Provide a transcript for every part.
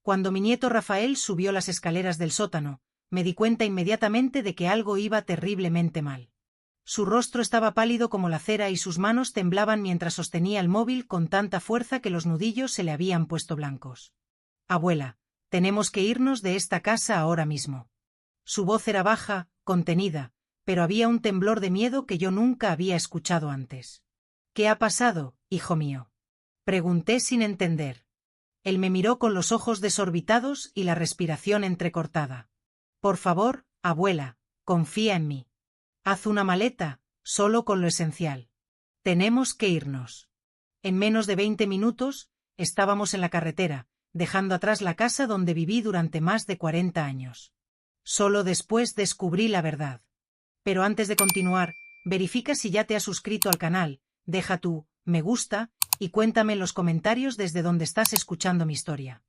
Cuando mi nieto Rafael subió las escaleras del sótano, me di cuenta inmediatamente de que algo iba terriblemente mal. Su rostro estaba pálido como la cera y sus manos temblaban mientras sostenía el móvil con tanta fuerza que los nudillos se le habían puesto blancos. Abuela, tenemos que irnos de esta casa ahora mismo. Su voz era baja, contenida, pero había un temblor de miedo que yo nunca había escuchado antes. ¿Qué ha pasado, hijo mío? Pregunté sin entender. Él me miró con los ojos desorbitados y la respiración entrecortada. Por favor, abuela, confía en mí. Haz una maleta, solo con lo esencial. Tenemos que irnos. En menos de 20 minutos, estábamos en la carretera, dejando atrás la casa donde viví durante más de 40 años. Solo después descubrí la verdad. Pero antes de continuar, verifica si ya te has suscrito al canal, deja tu me gusta y cuéntame en los comentarios desde donde estás escuchando mi historia.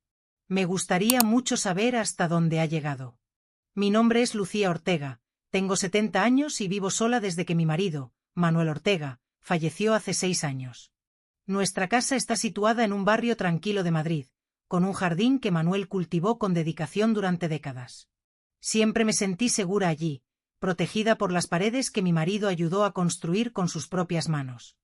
Me gustaría mucho saber hasta dónde ha llegado. Mi nombre es Lucía Ortega, tengo 70 años y vivo sola desde que mi marido, Manuel Ortega, falleció hace 6 años. Nuestra casa está situada en un barrio tranquilo de Madrid, con un jardín que Manuel cultivó con dedicación durante décadas. Siempre me sentí segura allí, protegida por las paredes que mi marido ayudó a construir con sus propias manos.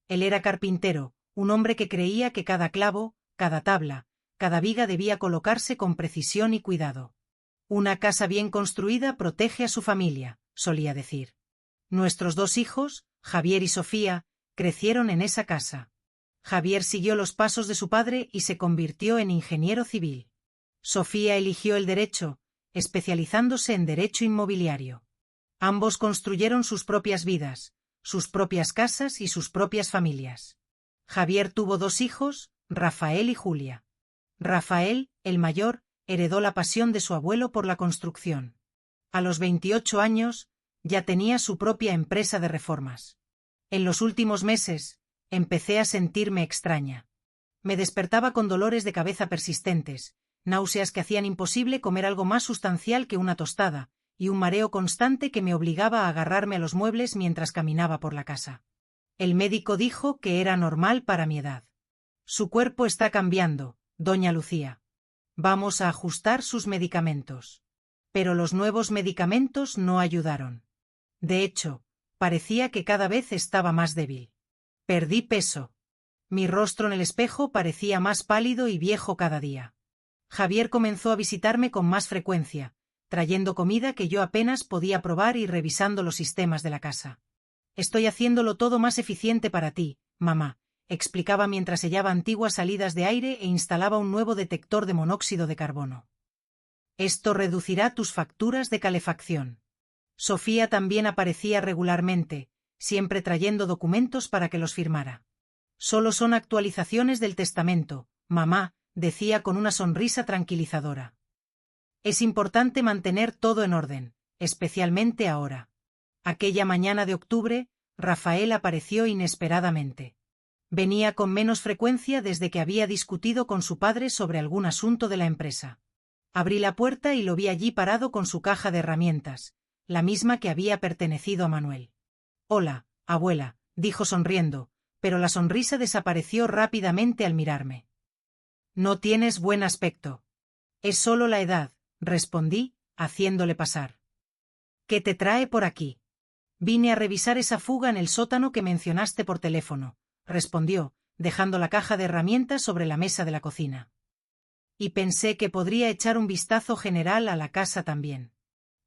Él era carpintero, un hombre que creía que cada clavo, cada tabla, cada viga debía colocarse con precisión y cuidado. Una casa bien construida protege a su familia, solía decir. Nuestros 2 hijos, Javier y Sofía, crecieron en esa casa. Javier siguió los pasos de su padre y se convirtió en ingeniero civil. Sofía eligió el derecho, especializándose en derecho inmobiliario. Ambos construyeron sus propias vidas, sus propias casas y sus propias familias. Javier tuvo 2 hijos, Rafael y Julia. Rafael, el mayor, heredó la pasión de su abuelo por la construcción. A los 28 años, ya tenía su propia empresa de reformas. En los últimos meses, empecé a sentirme extraña. Me despertaba con dolores de cabeza persistentes, náuseas que hacían imposible comer algo más sustancial que una tostada, y un mareo constante que me obligaba a agarrarme a los muebles mientras caminaba por la casa. El médico dijo que era normal para mi edad. Su cuerpo está cambiando, doña Lucía. Vamos a ajustar sus medicamentos. Pero los nuevos medicamentos no ayudaron. De hecho, parecía que cada vez estaba más débil. Perdí peso. Mi rostro en el espejo parecía más pálido y viejo cada día. Javier comenzó a visitarme con más frecuencia, trayendo comida que yo apenas podía probar y revisando los sistemas de la casa. Estoy haciéndolo todo más eficiente para ti, mamá, explicaba mientras sellaba antiguas salidas de aire e instalaba un nuevo detector de monóxido de carbono. Esto reducirá tus facturas de calefacción. Sofía también aparecía regularmente, siempre trayendo documentos para que los firmara. Solo son actualizaciones del testamento, mamá, decía con una sonrisa tranquilizadora. Es importante mantener todo en orden, especialmente ahora. Aquella mañana de octubre, Rafael apareció inesperadamente. Venía con menos frecuencia desde que había discutido con su padre sobre algún asunto de la empresa. Abrí la puerta y lo vi allí parado con su caja de herramientas, la misma que había pertenecido a Manuel. Hola, abuela, dijo sonriendo, pero la sonrisa desapareció rápidamente al mirarme. No tienes buen aspecto. Es solo la edad, respondí, haciéndole pasar. ¿Qué te trae por aquí? Vine a revisar esa fuga en el sótano que mencionaste por teléfono, respondió, dejando la caja de herramientas sobre la mesa de la cocina. Y pensé que podría echar un vistazo general a la casa también.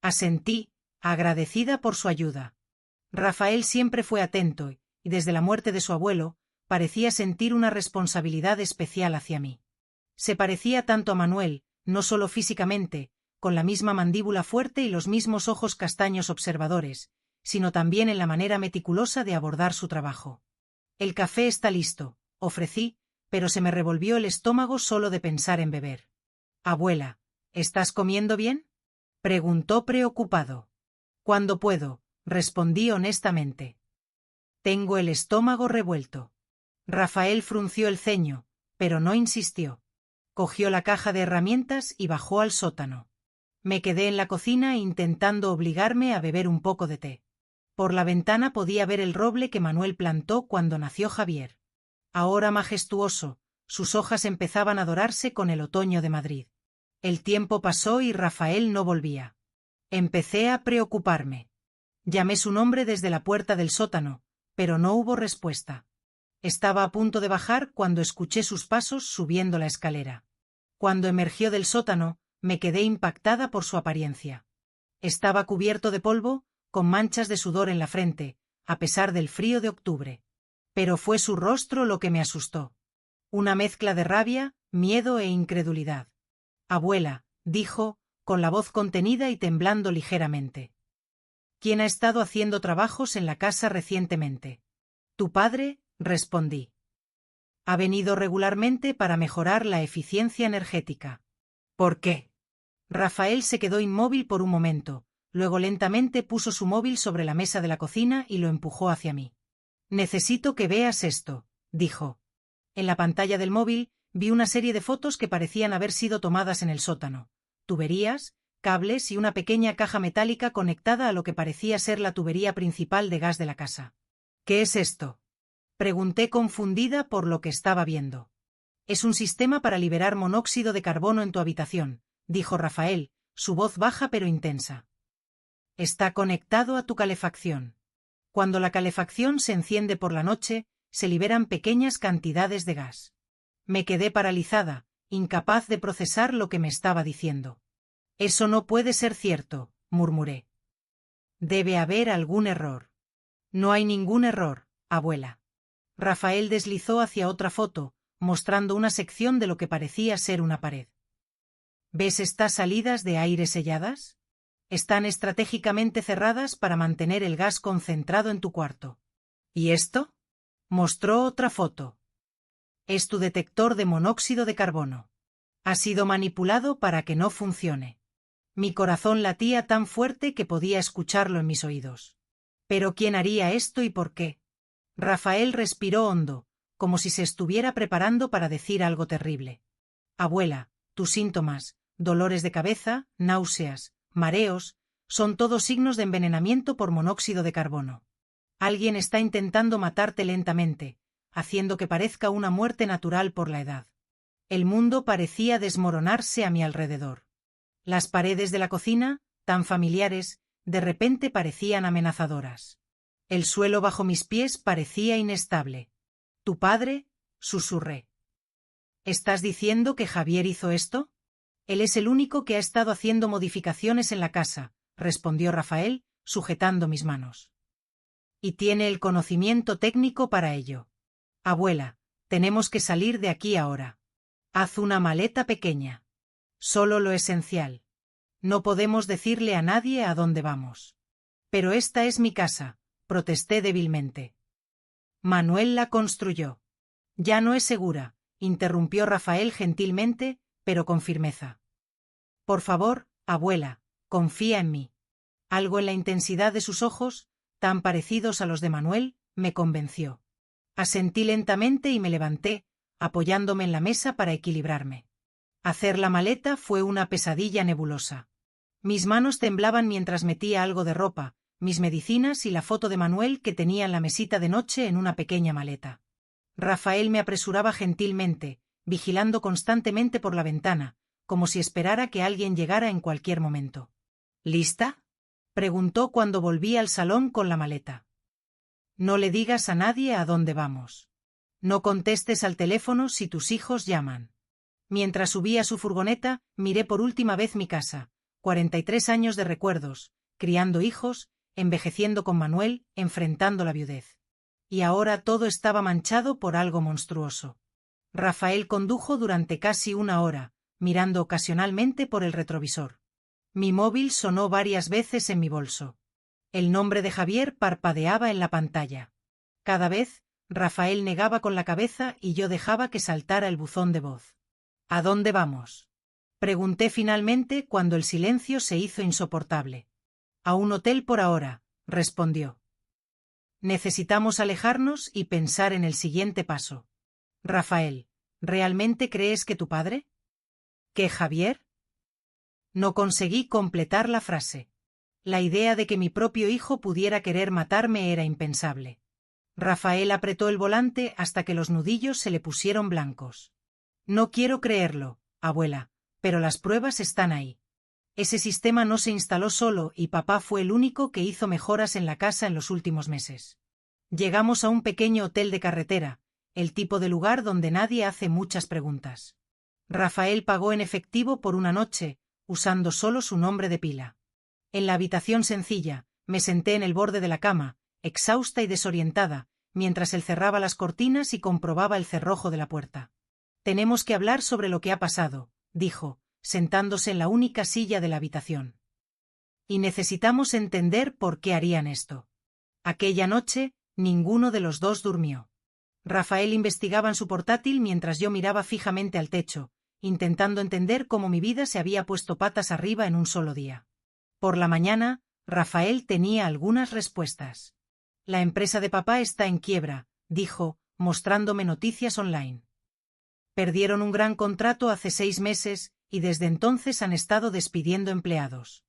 Asentí, agradecida por su ayuda. Rafael siempre fue atento y, desde la muerte de su abuelo, parecía sentir una responsabilidad especial hacia mí. Se parecía tanto a Manuel, no solo físicamente, con la misma mandíbula fuerte y los mismos ojos castaños observadores, sino también en la manera meticulosa de abordar su trabajo. El café está listo, ofrecí, pero se me revolvió el estómago solo de pensar en beber. Abuela, ¿estás comiendo bien? Preguntó preocupado. Cuando puedo, respondí honestamente. Tengo el estómago revuelto. Rafael frunció el ceño, pero no insistió. Cogió la caja de herramientas y bajó al sótano. Me quedé en la cocina intentando obligarme a beber un poco de té. Por la ventana podía ver el roble que Manuel plantó cuando nació Javier. Ahora majestuoso, sus hojas empezaban a dorarse con el otoño de Madrid. El tiempo pasó y Rafael no volvía. Empecé a preocuparme. Llamé su nombre desde la puerta del sótano, pero no hubo respuesta. Estaba a punto de bajar cuando escuché sus pasos subiendo la escalera. Cuando emergió del sótano, me quedé impactada por su apariencia. Estaba cubierto de polvo, con manchas de sudor en la frente, a pesar del frío de octubre. Pero fue su rostro lo que me asustó. Una mezcla de rabia, miedo e incredulidad. Abuela, dijo, con la voz contenida y temblando ligeramente. ¿Quién ha estado haciendo trabajos en la casa recientemente? Tu padre, respondí. Ha venido regularmente para mejorar la eficiencia energética. ¿Por qué? Rafael se quedó inmóvil por un momento, luego lentamente puso su móvil sobre la mesa de la cocina y lo empujó hacia mí. Necesito que veas esto, dijo. En la pantalla del móvil vi una serie de fotos que parecían haber sido tomadas en el sótano. Tuberías, cables y una pequeña caja metálica conectada a lo que parecía ser la tubería principal de gas de la casa. ¿Qué es esto? Pregunté confundida por lo que estaba viendo. Es un sistema para liberar monóxido de carbono en tu habitación, dijo Rafael, su voz baja pero intensa. Está conectado a tu calefacción. Cuando la calefacción se enciende por la noche, se liberan pequeñas cantidades de gas. Me quedé paralizada, incapaz de procesar lo que me estaba diciendo. Eso no puede ser cierto, murmuré. Debe haber algún error. No hay ningún error, abuela. Rafael deslizó hacia otra foto, mostrando una sección de lo que parecía ser una pared. ¿Ves estas salidas de aire selladas? Están estratégicamente cerradas para mantener el gas concentrado en tu cuarto. ¿Y esto? Mostró otra foto. Es tu detector de monóxido de carbono. Ha sido manipulado para que no funcione. Mi corazón latía tan fuerte que podía escucharlo en mis oídos. ¿Pero quién haría esto y por qué? Rafael respiró hondo, como si se estuviera preparando para decir algo terrible. Abuela, tus síntomas, dolores de cabeza, náuseas, mareos, son todos signos de envenenamiento por monóxido de carbono. Alguien está intentando matarte lentamente, haciendo que parezca una muerte natural por la edad. El mundo parecía desmoronarse a mi alrededor. Las paredes de la cocina, tan familiares, de repente parecían amenazadoras. El suelo bajo mis pies parecía inestable. ¿Tu padre? Susurré. ¿Estás diciendo que Javier hizo esto? Él es el único que ha estado haciendo modificaciones en la casa, respondió Rafael, sujetando mis manos. Y tiene el conocimiento técnico para ello. Abuela, tenemos que salir de aquí ahora. Haz una maleta pequeña. Solo lo esencial. No podemos decirle a nadie a dónde vamos. Pero esta es mi casa, protesté débilmente. Manuel la construyó. Ya no es segura, interrumpió Rafael gentilmente, pero con firmeza. Por favor, abuela, confía en mí. Algo en la intensidad de sus ojos, tan parecidos a los de Manuel, me convenció. Asentí lentamente y me levanté, apoyándome en la mesa para equilibrarme. Hacer la maleta fue una pesadilla nebulosa. Mis manos temblaban mientras metía algo de ropa, mis medicinas y la foto de Manuel que tenía en la mesita de noche en una pequeña maleta. Rafael me apresuraba gentilmente, vigilando constantemente por la ventana, como si esperara que alguien llegara en cualquier momento. ¿Lista? Preguntó cuando volví al salón con la maleta. No le digas a nadie a dónde vamos. No contestes al teléfono si tus hijos llaman. Mientras subía a su furgoneta, miré por última vez mi casa, 43 años de recuerdos, criando hijos, envejeciendo con Manuel, enfrentando la viudez. Y ahora todo estaba manchado por algo monstruoso. Rafael condujo durante casi una hora, mirando ocasionalmente por el retrovisor. Mi móvil sonó varias veces en mi bolso. El nombre de Javier parpadeaba en la pantalla. Cada vez, Rafael negaba con la cabeza y yo dejaba que saltara el buzón de voz. ¿A dónde vamos? Pregunté finalmente cuando el silencio se hizo insoportable. A un hotel por ahora, respondió. Necesitamos alejarnos y pensar en el siguiente paso. Rafael, ¿realmente crees que tu padre? ¿Que Javier? No conseguí completar la frase. La idea de que mi propio hijo pudiera querer matarme era impensable. Rafael apretó el volante hasta que los nudillos se le pusieron blancos. No quiero creerlo, abuela, pero las pruebas están ahí. Ese sistema no se instaló solo y papá fue el único que hizo mejoras en la casa en los últimos meses. Llegamos a un pequeño hotel de carretera, el tipo de lugar donde nadie hace muchas preguntas. Rafael pagó en efectivo por una noche, usando solo su nombre de pila. En la habitación sencilla, me senté en el borde de la cama, exhausta y desorientada, mientras él cerraba las cortinas y comprobaba el cerrojo de la puerta. «Tenemos que hablar sobre lo que ha pasado», dijo, sentándose en la única silla de la habitación. «Y necesitamos entender por qué harían esto». Aquella noche, ninguno de los dos durmió. Rafael investigaba en su portátil mientras yo miraba fijamente al techo, intentando entender cómo mi vida se había puesto patas arriba en un solo día. Por la mañana, Rafael tenía algunas respuestas. «La empresa de papá está en quiebra», dijo, mostrándome noticias online. «Perdieron un gran contrato hace 6 meses, y desde entonces han estado despidiendo empleados».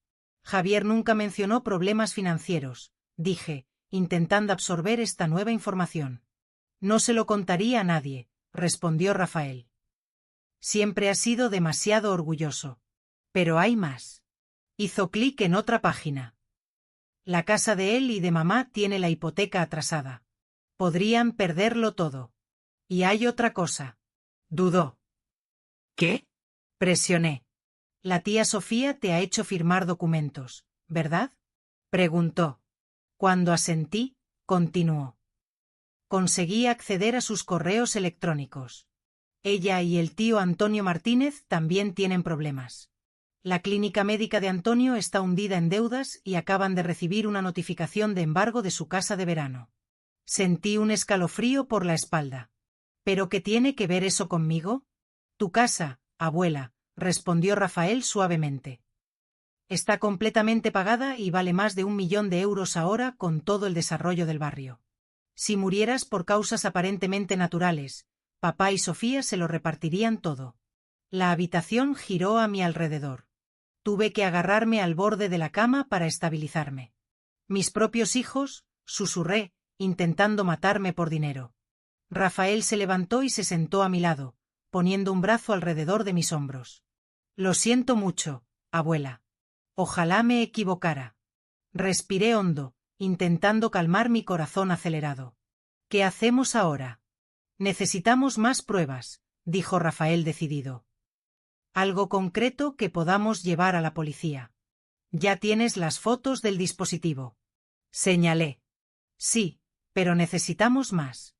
«Javier nunca mencionó problemas financieros», dije, intentando absorber esta nueva información. «No se lo contaría a nadie», respondió Rafael. «Siempre ha sido demasiado orgulloso. Pero hay más». Hizo clic en otra página. «La casa de él y de mamá tiene la hipoteca atrasada. Podrían perderlo todo. Y hay otra cosa». Dudó. «¿Qué?». Presioné. «La tía Sofía te ha hecho firmar documentos, ¿verdad?», preguntó. Cuando asentí, continuó. «Conseguí acceder a sus correos electrónicos. Ella y el tío Antonio Martínez también tienen problemas. La clínica médica de Antonio está hundida en deudas y acaban de recibir una notificación de embargo de su casa de verano». Sentí un escalofrío por la espalda. «¿Pero qué tiene que ver eso conmigo?». «Tu casa, abuela», respondió Rafael suavemente. «Está completamente pagada y vale más de 1 millón de euros ahora con todo el desarrollo del barrio. Si murieras por causas aparentemente naturales, papá y Sofía se lo repartirían todo». La habitación giró a mi alrededor. Tuve que agarrarme al borde de la cama para estabilizarme. «Mis propios hijos», susurré, intentando matarme por dinero. Rafael se levantó y se sentó a mi lado, poniendo un brazo alrededor de mis hombros. «Lo siento mucho, abuela. Ojalá me equivocara». Respiré hondo, intentando calmar mi corazón acelerado. «¿Qué hacemos ahora?». «Necesitamos más pruebas», dijo Rafael decidido. «Algo concreto que podamos llevar a la policía». «Ya tienes las fotos del dispositivo». Señalé. «Sí, pero necesitamos más.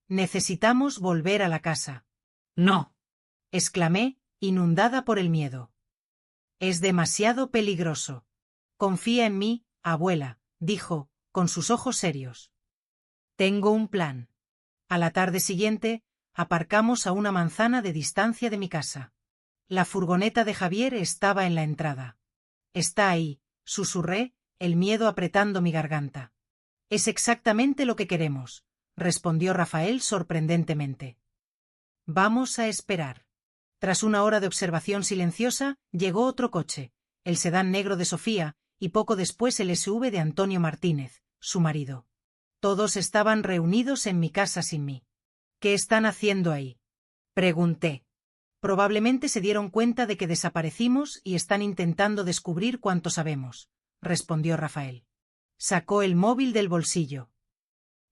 Necesitamos volver a la casa». «No», exclamé, inundada por el miedo. «Es demasiado peligroso». «Confía en mí, abuela», dijo, con sus ojos serios. «Tengo un plan». A la tarde siguiente, aparcamos a una manzana de distancia de mi casa. La furgoneta de Javier estaba en la entrada. «Está ahí», susurré, el miedo apretando mi garganta. «Es exactamente lo que queremos», respondió Rafael sorprendentemente. «Vamos a esperar». Tras una hora de observación silenciosa, llegó otro coche, el sedán negro de Sofía, y poco después el SUV de Antonio Martínez, su marido. Todos estaban reunidos en mi casa sin mí. «¿Qué están haciendo ahí?», pregunté. «Probablemente se dieron cuenta de que desaparecimos y están intentando descubrir cuánto sabemos», respondió Rafael. Sacó el móvil del bolsillo.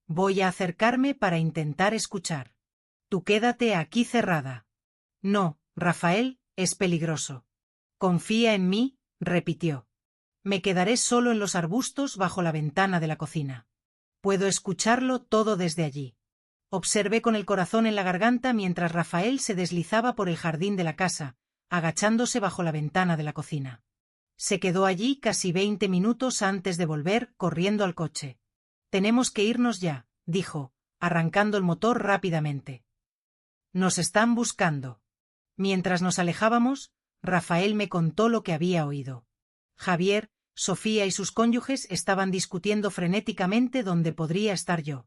«Voy a acercarme para intentar escuchar. Tú quédate aquí cerrada». «No, Rafael, es peligroso». «Confía en mí», repitió. «Me quedaré solo en los arbustos bajo la ventana de la cocina. Puedo escucharlo todo desde allí». Observé con el corazón en la garganta mientras Rafael se deslizaba por el jardín de la casa, agachándose bajo la ventana de la cocina. Se quedó allí casi 20 minutos antes de volver corriendo al coche. «Tenemos que irnos ya», dijo, arrancando el motor rápidamente. «Nos están buscando». Mientras nos alejábamos, Rafael me contó lo que había oído. Javier, Sofía y sus cónyuges estaban discutiendo frenéticamente dónde podría estar yo.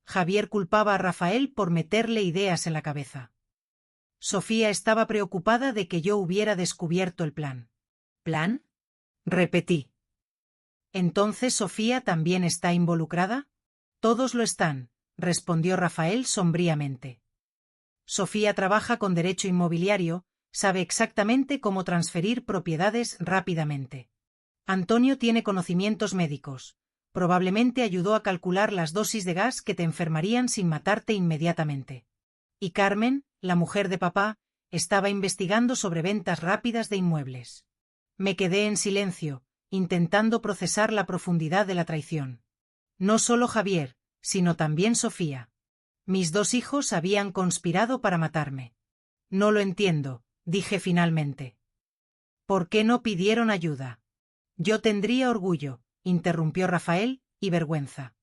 Javier culpaba a Rafael por meterle ideas en la cabeza. Sofía estaba preocupada de que yo hubiera descubierto el plan. ¿Plan?, repetí. ¿Entonces Sofía también está involucrada? Todos lo están, respondió Rafael sombríamente. Sofía trabaja con derecho inmobiliario, Sabe exactamente cómo transferir propiedades rápidamente. Antonio tiene conocimientos médicos. Probablemente ayudó a calcular las dosis de gas que te enfermarían sin matarte inmediatamente. Y Carmen, la mujer de papá, estaba investigando sobre ventas rápidas de inmuebles. Me quedé en silencio, intentando procesar la profundidad de la traición. No solo Javier, sino también Sofía. Mis 2 hijos habían conspirado para matarme. No lo entiendo, dije finalmente. ¿Por qué no pidieron ayuda? Yo tendría orgullo, interrumpió Rafael, y vergüenza.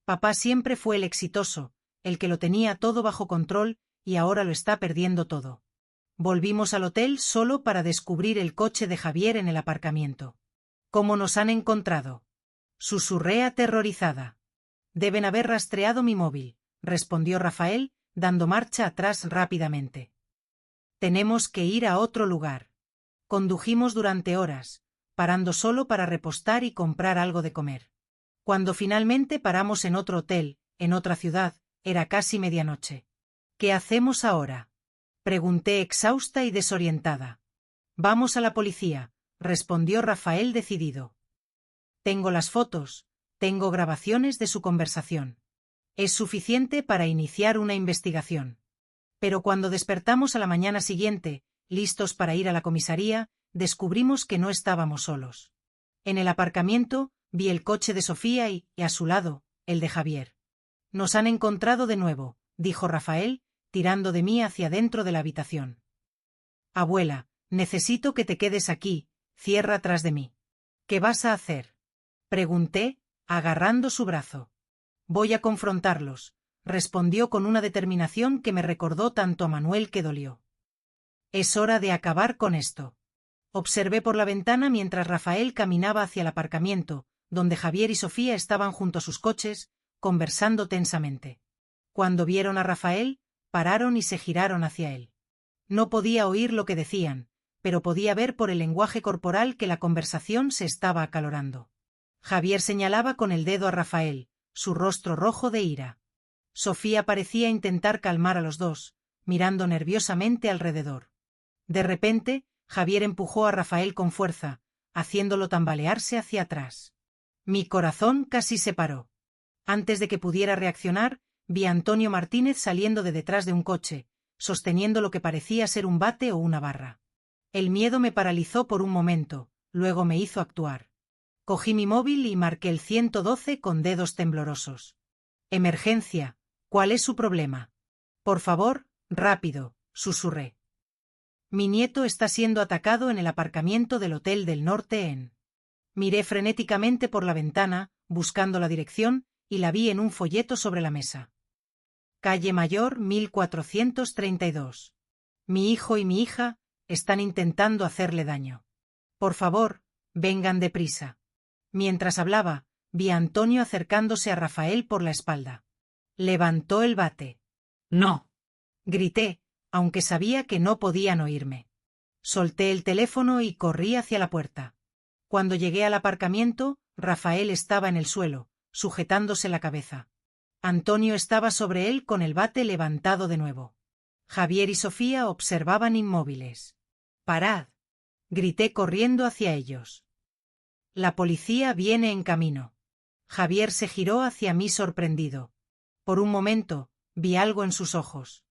Papá siempre fue el exitoso, el que lo tenía todo bajo control, y ahora lo está perdiendo todo. Volvimos al hotel solo para descubrir el coche de Javier en el aparcamiento. ¿Cómo nos han encontrado? Susurré aterrorizada. Deben haber rastreado mi móvil, respondió Rafael, dando marcha atrás rápidamente. Tenemos que ir a otro lugar. Condujimos durante horas, parando solo para repostar y comprar algo de comer. Cuando finalmente paramos en otro hotel, en otra ciudad, era casi medianoche. ¿Qué hacemos ahora? Pregunté exhausta y desorientada. Vamos a la policía, respondió Rafael decidido. Tengo las fotos, tengo grabaciones de su conversación. Es suficiente para iniciar una investigación. Pero cuando despertamos a la mañana siguiente, listos para ir a la comisaría, descubrimos que no estábamos solos. En el aparcamiento, vi el coche de Sofía y, a su lado, el de Javier. Nos han encontrado de nuevo, dijo Rafael, tirando de mí hacia dentro de la habitación. Abuela, necesito que te quedes aquí, cierra tras de mí. ¿Qué vas a hacer? Pregunté, agarrando su brazo. Voy a confrontarlos, respondió con una determinación que me recordó tanto a Manuel que dolió. Es hora de acabar con esto. Observé por la ventana mientras Rafael caminaba hacia el aparcamiento, donde Javier y Sofía estaban junto a sus coches, conversando tensamente. Cuando vieron a Rafael, pararon y se giraron hacia él. No podía oír lo que decían, pero podía ver por el lenguaje corporal que la conversación se estaba acalorando. Javier señalaba con el dedo a Rafael, su rostro rojo de ira. Sofía parecía intentar calmar a los dos, mirando nerviosamente alrededor. De repente, Javier empujó a Rafael con fuerza, haciéndolo tambalearse hacia atrás. Mi corazón casi se paró. Antes de que pudiera reaccionar, vi a Antonio Martínez saliendo de detrás de un coche, sosteniendo lo que parecía ser un bate o una barra. El miedo me paralizó por un momento, luego me hizo actuar. Cogí mi móvil y marqué el 112 con dedos temblorosos. Emergencia, ¿cuál es su problema? Por favor, rápido, susurré. Mi nieto está siendo atacado en el aparcamiento del Hotel del Norte en. Miré frenéticamente por la ventana, buscando la dirección, y la vi en un folleto sobre la mesa. Calle Mayor 1432. Mi hijo y mi hija están intentando hacerle daño. Por favor, vengan deprisa. Mientras hablaba, vi a Antonio acercándose a Rafael por la espalda. Levantó el bate. No. Grité, aunque sabía que no podían oírme. Solté el teléfono y corrí hacia la puerta. Cuando llegué al aparcamiento, Rafael estaba en el suelo, sujetándose la cabeza. Antonio estaba sobre él con el bate levantado de nuevo. Javier y Sofía observaban inmóviles. ¡Parad! Grité corriendo hacia ellos. La policía viene en camino. Javier se giró hacia mí sorprendido. Por un momento, vi algo en sus ojos.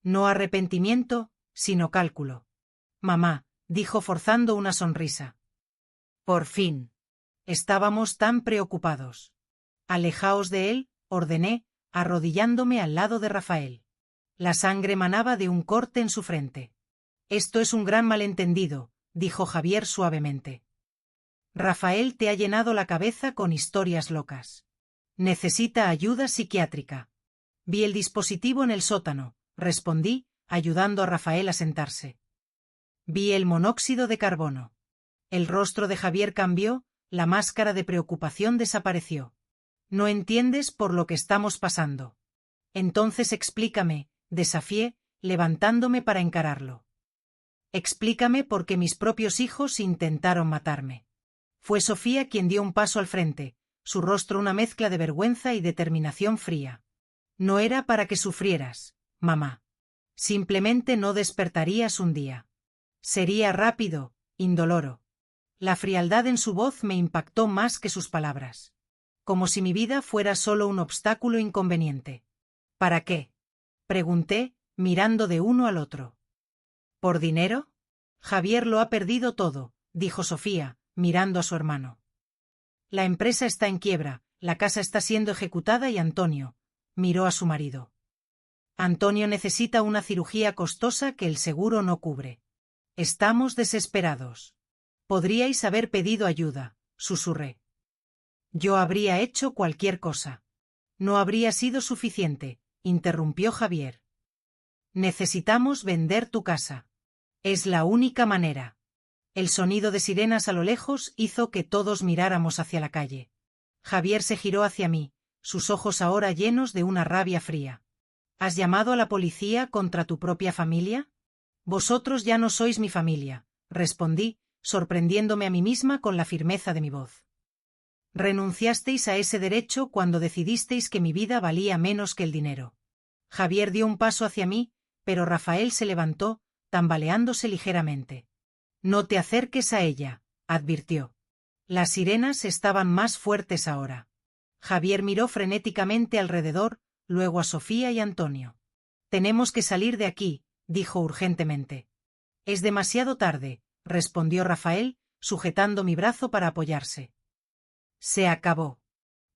No arrepentimiento, sino cálculo. Mamá, dijo forzando una sonrisa. Por fin. Estábamos tan preocupados. Alejaos de él, ordené, arrodillándome al lado de Rafael. La sangre manaba de un corte en su frente. Esto es un gran malentendido, dijo Javier suavemente. Rafael te ha llenado la cabeza con historias locas. Necesita ayuda psiquiátrica. Vi el dispositivo en el sótano, respondí, ayudando a Rafael a sentarse. Vi el monóxido de carbono. El rostro de Javier cambió, la máscara de preocupación desapareció. No entiendes por lo que estamos pasando. Entonces explícame, desafié, levantándome para encararlo. Explícame por qué mis propios hijos intentaron matarme. Fue Sofía quien dio un paso al frente, su rostro una mezcla de vergüenza y determinación fría. No era para que sufrieras, mamá. Simplemente no despertarías un día. Sería rápido, indoloro. La frialdad en su voz me impactó más que sus palabras. Como si mi vida fuera solo un obstáculo inconveniente. ¿Para qué? Pregunté, mirando de uno al otro. ¿Por dinero? Javier lo ha perdido todo, dijo Sofía, mirando a su hermano. La empresa está en quiebra, la casa está siendo ejecutada y Antonio miró a su marido. Antonio necesita una cirugía costosa que el seguro no cubre. Estamos desesperados. Podríais haber pedido ayuda, susurré. Yo habría hecho cualquier cosa. No habría sido suficiente, interrumpió Javier. Necesitamos vender tu casa. Es la única manera. El sonido de sirenas a lo lejos hizo que todos miráramos hacia la calle. Javier se giró hacia mí, sus ojos ahora llenos de una rabia fría. ¿Has llamado a la policía contra tu propia familia? Vosotros ya no sois mi familia, respondí, sorprendiéndome a mí misma con la firmeza de mi voz. Renunciasteis a ese derecho cuando decidisteis que mi vida valía menos que el dinero. Javier dio un paso hacia mí, pero Rafael se levantó, tambaleándose ligeramente. No te acerques a ella, advirtió. Las sirenas estaban más fuertes ahora. Javier miró frenéticamente alrededor, luego a Sofía y Antonio. Tenemos que salir de aquí, dijo urgentemente. Es demasiado tarde, respondió Rafael, sujetando mi brazo para apoyarse. Se acabó.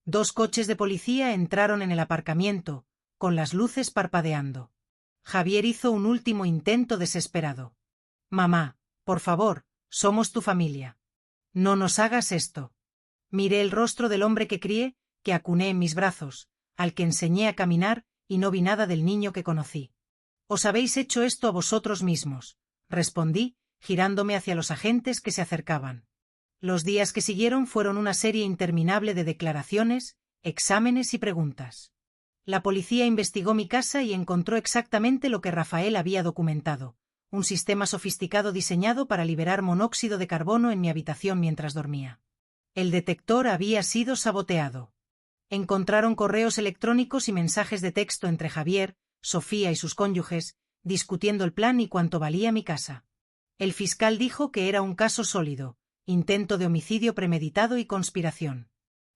2 coches de policía entraron en el aparcamiento, con las luces parpadeando. Javier hizo un último intento desesperado. Mamá, por favor, somos tu familia. No nos hagas esto. Miré el rostro del hombre que crié, que acuné en mis brazos, al que enseñé a caminar, y no vi nada del niño que conocí. Os habéis hecho esto a vosotros mismos, respondí, girándome hacia los agentes que se acercaban. Los días que siguieron fueron una serie interminable de declaraciones, exámenes y preguntas. La policía investigó mi casa y encontró exactamente lo que Rafael había documentado, un sistema sofisticado diseñado para liberar monóxido de carbono en mi habitación mientras dormía. El detector había sido saboteado. Encontraron correos electrónicos y mensajes de texto entre Javier, Sofía y sus cónyuges, discutiendo el plan y cuánto valía mi casa. El fiscal dijo que era un caso sólido, intento de homicidio premeditado y conspiración.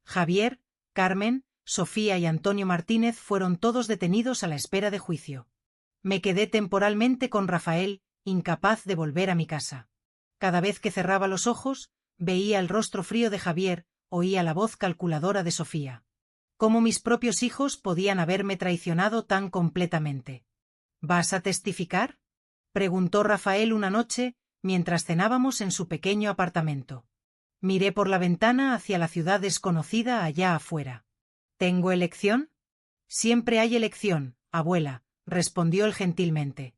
Javier, Carmen, Sofía y Antonio Martínez fueron todos detenidos a la espera de juicio. Me quedé temporalmente con Rafael, incapaz de volver a mi casa. Cada vez que cerraba los ojos, veía el rostro frío de Javier, oía la voz calculadora de Sofía. ¿Cómo mis propios hijos podían haberme traicionado tan completamente? ¿Vas a testificar?, preguntó Rafael una noche, mientras cenábamos en su pequeño apartamento. Miré por la ventana hacia la ciudad desconocida allá afuera. ¿Tengo elección? Siempre hay elección, abuela, respondió él gentilmente.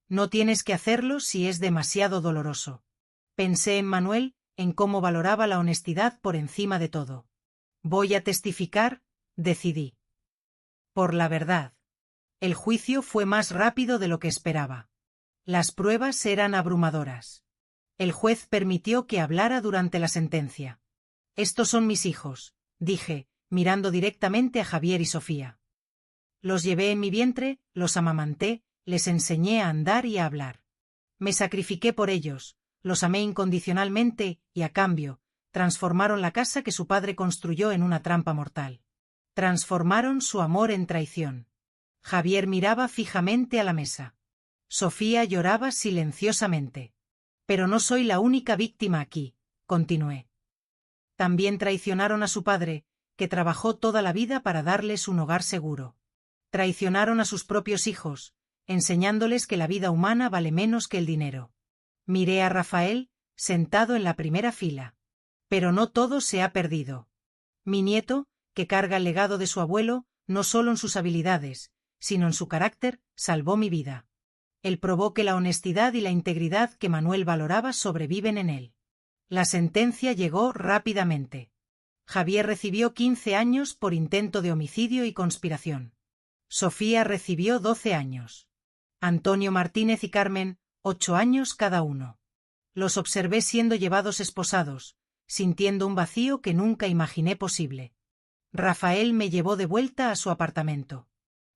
No tienes que hacerlo si es demasiado doloroso. Pensé en Manuel, en cómo valoraba la honestidad por encima de todo. Voy a testificar, decidí. Por la verdad. El juicio fue más rápido de lo que esperaba. Las pruebas eran abrumadoras. El juez permitió que hablara durante la sentencia. Estos son mis hijos, dije, mirando directamente a Javier y Sofía. Los llevé en mi vientre, los amamanté, les enseñé a andar y a hablar. Me sacrifiqué por ellos, los amé incondicionalmente y, a cambio, transformaron la casa que su padre construyó en una trampa mortal. Transformaron su amor en traición. Javier miraba fijamente a la mesa. Sofía lloraba silenciosamente. Pero no soy la única víctima aquí, continué. También traicionaron a su padre, que trabajó toda la vida para darles un hogar seguro. Traicionaron a sus propios hijos, enseñándoles que la vida humana vale menos que el dinero. Miré a Rafael, sentado en la primera fila. Pero no todo se ha perdido. Mi nieto, que carga el legado de su abuelo, no solo en sus habilidades, sino en su carácter, salvó mi vida. Él probó que la honestidad y la integridad que Manuel valoraba sobreviven en él. La sentencia llegó rápidamente. Javier recibió 15 años por intento de homicidio y conspiración. Sofía recibió 12 años. Antonio Martínez y Carmen, 8 años cada uno. Los observé siendo llevados esposados, sintiendo un vacío que nunca imaginé posible. Rafael me llevó de vuelta a su apartamento.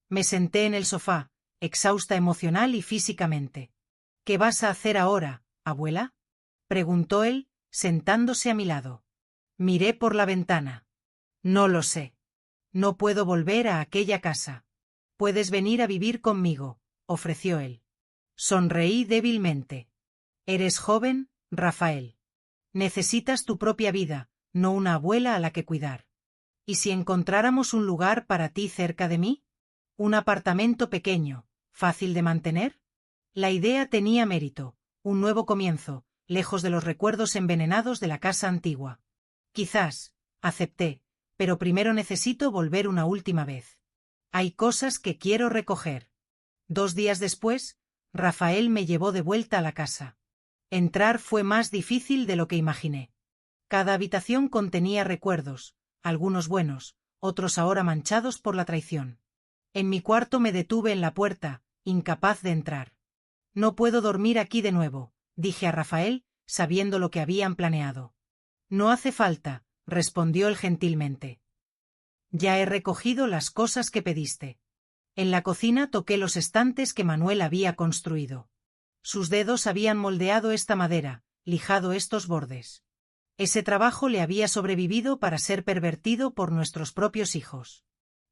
Me senté en el sofá, exhausta emocional y físicamente. ¿Qué vas a hacer ahora, abuela? Preguntó él, sentándose a mi lado. Miré por la ventana. No lo sé. No puedo volver a aquella casa. Puedes venir a vivir conmigo, ofreció él. Sonreí débilmente. Eres joven, Rafael. Necesitas tu propia vida, no una abuela a la que cuidar. ¿Y si encontráramos un lugar para ti cerca de mí? ¿Un apartamento pequeño, fácil de mantener? La idea tenía mérito, un nuevo comienzo, lejos de los recuerdos envenenados de la casa antigua. Quizás, acepté, pero primero necesito volver una última vez. Hay cosas que quiero recoger. 2 días después, Rafael me llevó de vuelta a la casa. Entrar fue más difícil de lo que imaginé. Cada habitación contenía recuerdos, algunos buenos, otros ahora manchados por la traición. En mi cuarto me detuve en la puerta, incapaz de entrar. No puedo dormir aquí de nuevo, dije a Rafael, sabiendo lo que habían planeado. No hace falta, respondió él gentilmente. Ya he recogido las cosas que pediste. En la cocina toqué los estantes que Manuel había construido. Sus dedos habían moldeado esta madera, lijado estos bordes. Ese trabajo le había sobrevivido para ser pervertido por nuestros propios hijos.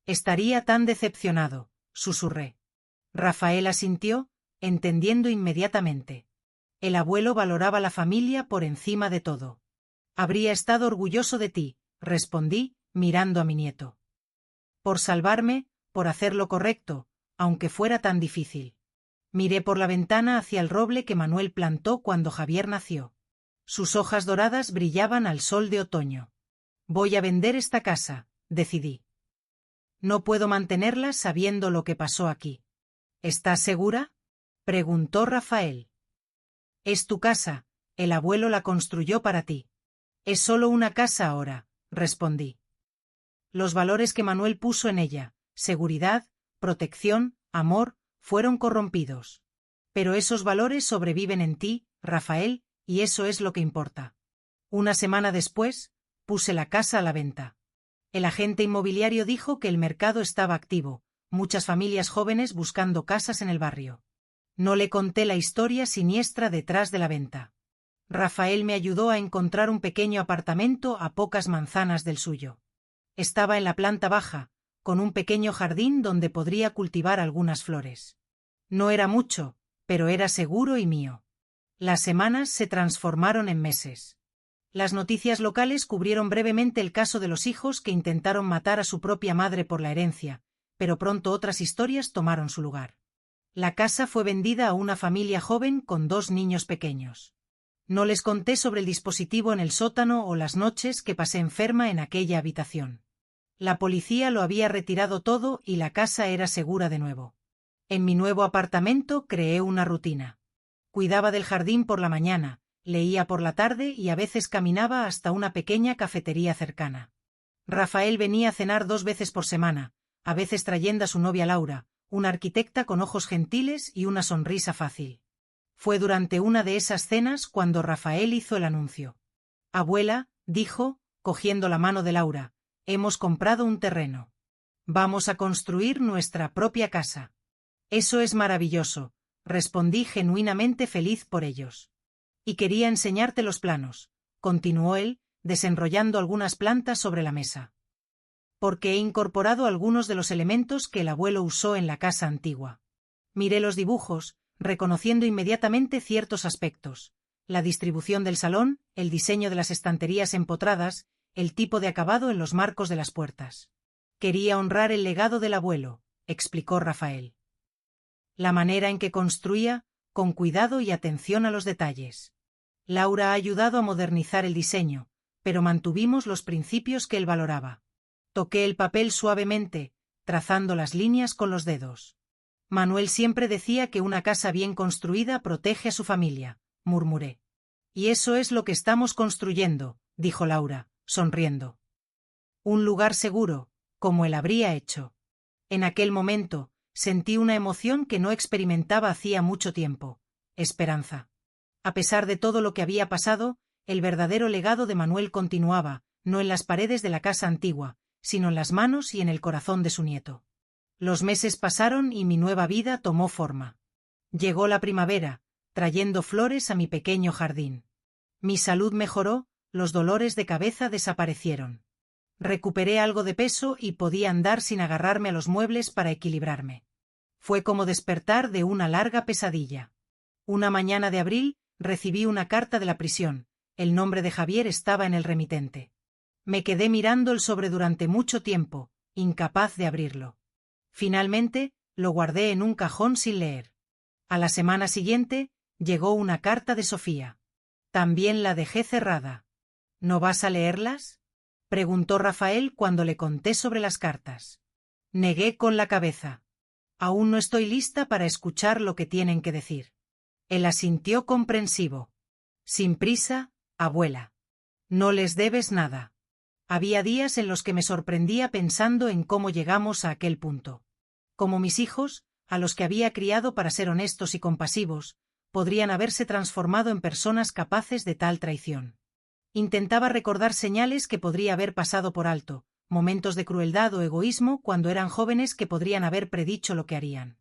Estaría tan decepcionado, susurré. Rafael asintió, entendiendo inmediatamente. El abuelo valoraba la familia por encima de todo. Habría estado orgulloso de ti, respondí, mirando a mi nieto. Por salvarme, por hacer lo correcto, aunque fuera tan difícil. Miré por la ventana hacia el roble que Manuel plantó cuando Javier nació. Sus hojas doradas brillaban al sol de otoño. Voy a vender esta casa, decidí. No puedo mantenerla sabiendo lo que pasó aquí. ¿Estás segura? Preguntó Rafael. Es tu casa, el abuelo la construyó para ti. Es solo una casa ahora, respondí. Los valores que Manuel puso en ella, seguridad, protección, amor, fueron corrompidos. Pero esos valores sobreviven en ti, Rafael, y eso es lo que importa. Una semana después, puse la casa a la venta. El agente inmobiliario dijo que el mercado estaba activo, muchas familias jóvenes buscando casas en el barrio. No le conté la historia siniestra detrás de la venta. Rafael me ayudó a encontrar un pequeño apartamento a pocas manzanas del suyo. Estaba en la planta baja, con un pequeño jardín donde podría cultivar algunas flores. No era mucho, pero era seguro y mío. Las semanas se transformaron en meses. Las noticias locales cubrieron brevemente el caso de los hijos que intentaron matar a su propia madre por la herencia, pero pronto otras historias tomaron su lugar. La casa fue vendida a una familia joven con 2 niños pequeños. No les conté sobre el dispositivo en el sótano o las noches que pasé enferma en aquella habitación. La policía lo había retirado todo y la casa era segura de nuevo. En mi nuevo apartamento creé una rutina. Cuidaba del jardín por la mañana, leía por la tarde y a veces caminaba hasta una pequeña cafetería cercana. Rafael venía a cenar 2 veces por semana, a veces trayendo a su novia Laura, una arquitecta con ojos gentiles y una sonrisa fácil. Fue durante una de esas cenas cuando Rafael hizo el anuncio. Abuela, dijo, cogiendo la mano de Laura, hemos comprado un terreno. Vamos a construir nuestra propia casa. Eso es maravilloso, respondí genuinamente feliz por ellos. Y quería enseñarte los planos, continuó él, desenrollando algunas plantas sobre la mesa. Porque he incorporado algunos de los elementos que el abuelo usó en la casa antigua. Miré los dibujos, reconociendo inmediatamente ciertos aspectos: la distribución del salón, el diseño de las estanterías empotradas, el tipo de acabado en los marcos de las puertas. Quería honrar el legado del abuelo, explicó Rafael. La manera en que construía, con cuidado y atención a los detalles. Laura ha ayudado a modernizar el diseño, pero mantuvimos los principios que él valoraba. Toqué el papel suavemente, trazando las líneas con los dedos. Manuel siempre decía que una casa bien construida protege a su familia, murmuré. Y eso es lo que estamos construyendo, dijo Laura, sonriendo. Un lugar seguro, como él habría hecho. En aquel momento, sentí una emoción que no experimentaba hacía mucho tiempo: esperanza. A pesar de todo lo que había pasado, el verdadero legado de Manuel continuaba, no en las paredes de la casa antigua, sino en las manos y en el corazón de su nieto. Los meses pasaron y mi nueva vida tomó forma. Llegó la primavera, trayendo flores a mi pequeño jardín. Mi salud mejoró, los dolores de cabeza desaparecieron. Recuperé algo de peso y podía andar sin agarrarme a los muebles para equilibrarme. Fue como despertar de una larga pesadilla. Una mañana de abril, recibí una carta de la prisión. El nombre de Javier estaba en el remitente. Me quedé mirando el sobre durante mucho tiempo, incapaz de abrirlo. Finalmente, lo guardé en un cajón sin leer. A la semana siguiente, llegó una carta de Sofía. También la dejé cerrada. ¿No vas a leerlas?, preguntó Rafael cuando le conté sobre las cartas. Negué con la cabeza. Aún no estoy lista para escuchar lo que tienen que decir. Él asintió comprensivo. Sin prisa, abuela. No les debes nada. Había días en los que me sorprendía pensando en cómo llegamos a aquel punto. Como mis hijos, a los que había criado para ser honestos y compasivos, podrían haberse transformado en personas capaces de tal traición. Intentaba recordar señales que podría haber pasado por alto, momentos de crueldad o egoísmo cuando eran jóvenes que podrían haber predicho lo que harían.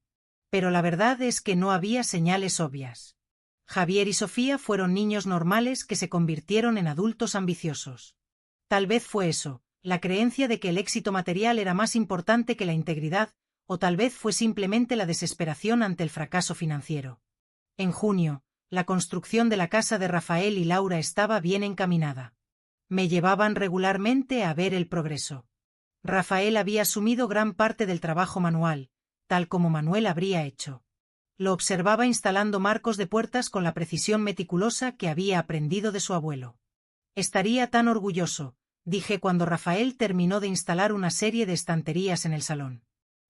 Pero la verdad es que no había señales obvias. Javier y Sofía fueron niños normales que se convirtieron en adultos ambiciosos. Tal vez fue eso, la creencia de que el éxito material era más importante que la integridad, o tal vez fue simplemente la desesperación ante el fracaso financiero. En junio, la construcción de la casa de Rafael y Laura estaba bien encaminada. Me llevaban regularmente a ver el progreso. Rafael había asumido gran parte del trabajo manual, tal como Manuel habría hecho. Lo observaba instalando marcos de puertas con la precisión meticulosa que había aprendido de su abuelo. Estaría tan orgulloso, dije cuando Rafael terminó de instalar una serie de estanterías en el salón.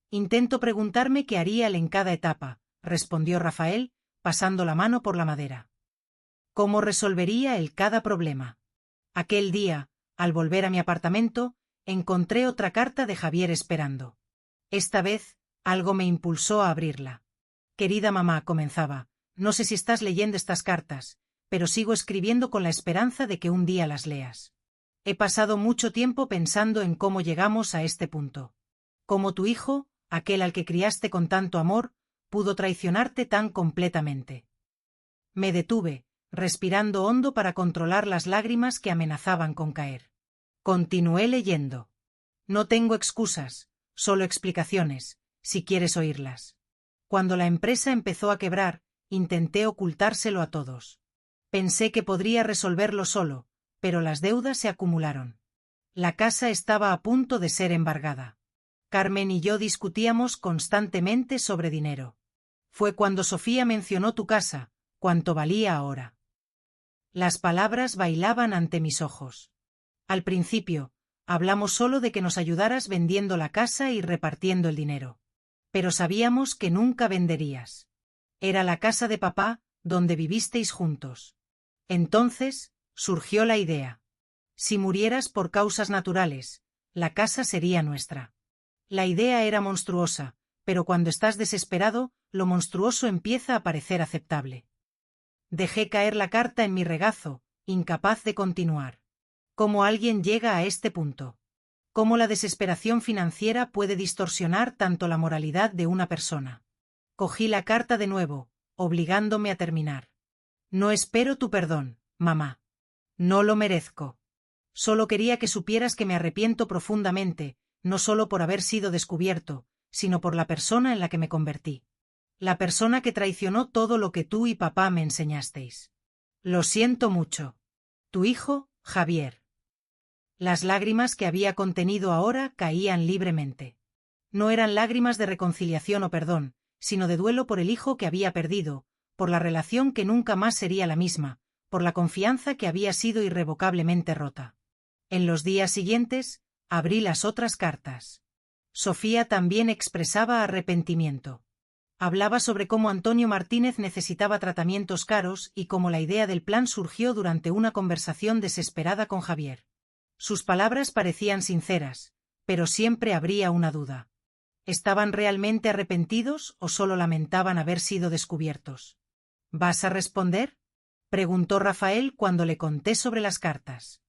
Intento preguntarme qué haría él en cada etapa, respondió Rafael, pasando la mano por la madera. ¿Cómo resolvería él cada problema? Aquel día, al volver a mi apartamento, encontré otra carta de Javier esperando. Esta vez, algo me impulsó a abrirla. Querida mamá, comenzaba, no sé si estás leyendo estas cartas, pero sigo escribiendo con la esperanza de que un día las leas. He pasado mucho tiempo pensando en cómo llegamos a este punto. Cómo tu hijo, aquel al que criaste con tanto amor, pudo traicionarte tan completamente. Me detuve, respirando hondo para controlar las lágrimas que amenazaban con caer. Continué leyendo. No tengo excusas, solo explicaciones, si quieres oírlas. Cuando la empresa empezó a quebrar, intenté ocultárselo a todos. Pensé que podría resolverlo solo, pero las deudas se acumularon. La casa estaba a punto de ser embargada. Carmen y yo discutíamos constantemente sobre dinero. Fue cuando Sofía mencionó tu casa, cuánto valía ahora. Las palabras bailaban ante mis ojos. Al principio, hablamos solo de que nos ayudaras vendiendo la casa y repartiendo el dinero. Pero sabíamos que nunca venderías. Era la casa de papá, donde vivisteis juntos. Entonces, surgió la idea. Si murieras por causas naturales, la casa sería nuestra. La idea era monstruosa, pero cuando estás desesperado, lo monstruoso empieza a parecer aceptable. Dejé caer la carta en mi regazo, incapaz de continuar. ¿Cómo alguien llega a este punto? ¿Cómo la desesperación financiera puede distorsionar tanto la moralidad de una persona? Cogí la carta de nuevo, obligándome a terminar. No espero tu perdón, mamá. No lo merezco. Solo quería que supieras que me arrepiento profundamente, no solo por haber sido descubierto, sino por la persona en la que me convertí. La persona que traicionó todo lo que tú y papá me enseñasteis. Lo siento mucho. Tu hijo, Javier. Las lágrimas que había contenido ahora caían libremente. No eran lágrimas de reconciliación o perdón, sino de duelo por el hijo que había perdido, por la relación que nunca más sería la misma, por la confianza que había sido irrevocablemente rota. En los días siguientes, abrí las otras cartas. Sofía también expresaba arrepentimiento. Hablaba sobre cómo Antonio Martínez necesitaba tratamientos caros y cómo la idea del plan surgió durante una conversación desesperada con Javier. Sus palabras parecían sinceras, pero siempre habría una duda. ¿Estaban realmente arrepentidos o solo lamentaban haber sido descubiertos? ¿Vas a responder?, preguntó Rafael cuando le conté sobre las cartas.